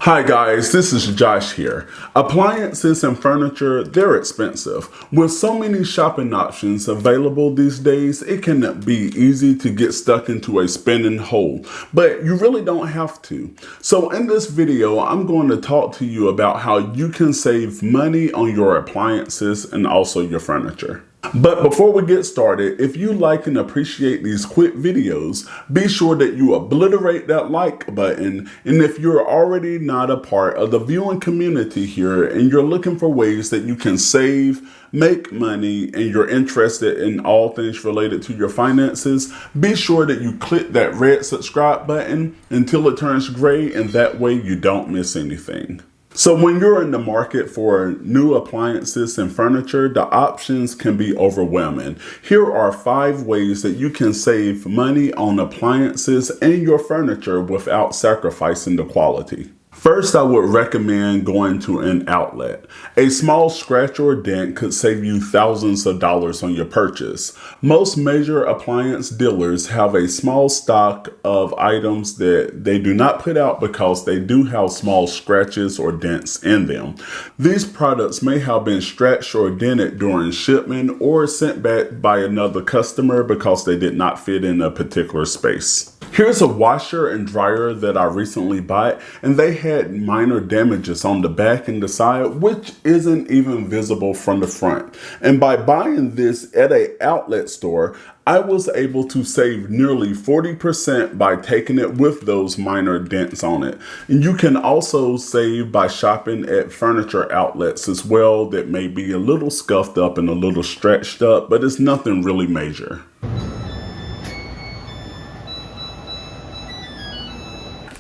Hi guys, this is Josh here. Appliances and furniture, they're expensive. With so many shopping options available these days, it can be easy to get stuck into a spending hole, but you really don't have to. So in this video, I'm going to talk to you about how you can save money on your appliances and also your furniture. But before we get started, if you like and appreciate these quick videos, be sure that you obliterate that like button. And if you're already not a part of the viewing community here and you're looking for ways that you can save, make money, and you're interested in all things related to your finances, be sure that you click that red subscribe button until it turns gray, and that way you don't miss anything. So when you're in the market for new appliances and furniture, the options can be overwhelming. Here are 5 ways that you can save money on appliances and your furniture without sacrificing the quality. First, I would recommend going to an outlet. A small scratch or dent could save you thousands of dollars on your purchase. Most major appliance dealers have a small stock of items that they do not put out because they do have small scratches or dents in them. These products may have been scratched or dented during shipment or sent back by another customer because they did not fit in a particular space. Here's a washer and dryer that I recently bought, and they had minor damages on the back and the side, which isn't even visible from the front. And by buying this at an outlet store, I was able to save nearly 40% by taking it with those minor dents on it. And you can also save by shopping at furniture outlets as well that may be a little scuffed up and a little stretched up, but it's nothing really major.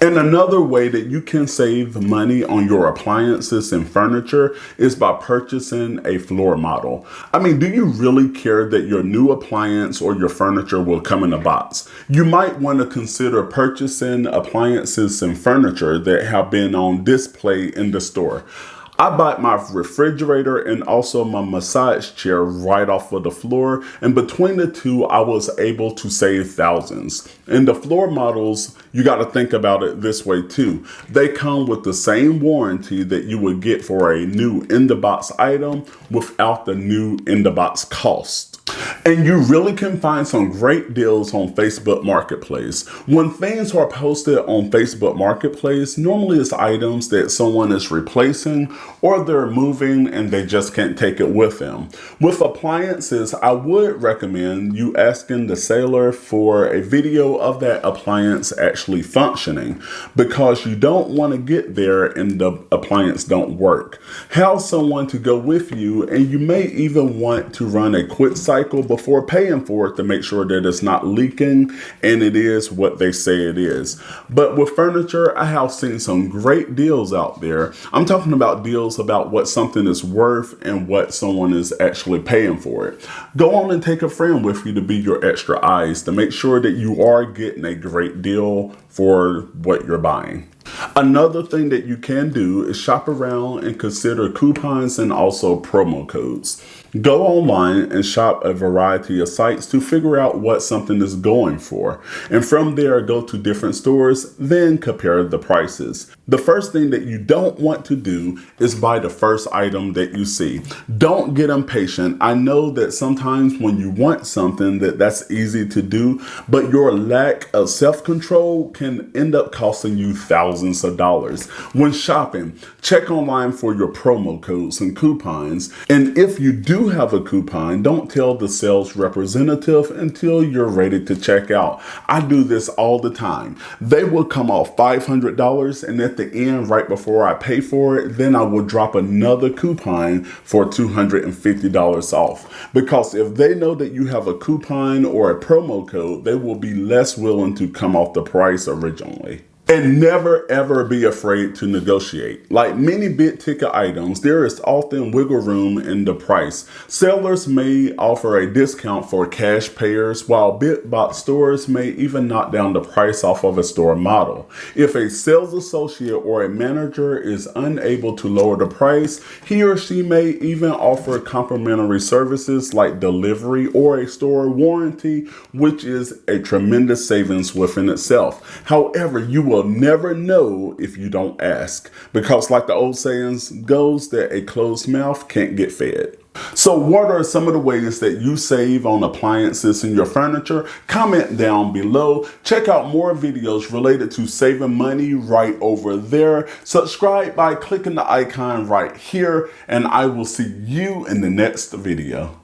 And another way that you can save money on your appliances and furniture is by purchasing a floor model. I mean, do you really care that your new appliance or your furniture will come in a box? You might want to consider purchasing appliances and furniture that have been on display in the store. I bought my refrigerator and also my massage chair right off of the floor, and between the two, I was able to save thousands. And the floor models, you got to think about it this way too. They come with the same warranty that you would get for a new in-the-box item without the new in-the-box cost. And you really can find some great deals on Facebook Marketplace. When things are posted on Facebook Marketplace, normally it's items that someone is replacing or they're moving and they just can't take it with them. With appliances, I would recommend you asking the seller for a video of that appliance actually functioning, because you don't want to get there and the appliance don't work. Have someone to go with you, and you may even want to run a quick cycle before paying for it to make sure that it's not leaking and it is what they say it is. But with furniture, I have seen some great deals out there. I'm talking about deals about what something is worth and what someone is actually paying for it. Go on and take a friend with you to be your extra eyes to make sure that you are getting a great deal for what you're buying. Another thing that you can do is shop around and consider coupons and also promo codes. Go online and shop a variety of sites to figure out what something is going for. And from there, go to different stores, then compare the prices. The first thing that you don't want to do is buy the first item that you see. Don't get impatient. I know that sometimes when you want something that's easy to do, but your lack of self-control can end up costing you thousands of dollars. When shopping, check online for your promo codes and coupons. And if you do have a coupon, don't tell the sales representative until you're ready to check out. I do this all the time. They will come off $500, and at the end, right before I pay for it, then I will drop another coupon for $250 off. Because if they know that you have a coupon or a promo code, they will be less willing to come off the price originally. And never ever be afraid to negotiate. Like many big ticket items, there is often wiggle room in the price. Sellers may offer a discount for cash payers, while big box stores may even knock down the price off of a store model. If a sales associate or a manager is unable to lower the price, he or she may even offer complimentary services like delivery or a store warranty, which is a tremendous savings within itself. However, you will you'll never know if you don't ask. Because like the old sayings goes, that a closed mouth can't get fed. So what are some of the ways that you save on appliances in your furniture? Comment down below. Check out more videos related to saving money right over there. Subscribe by clicking the icon right here, and I will see you in the next video.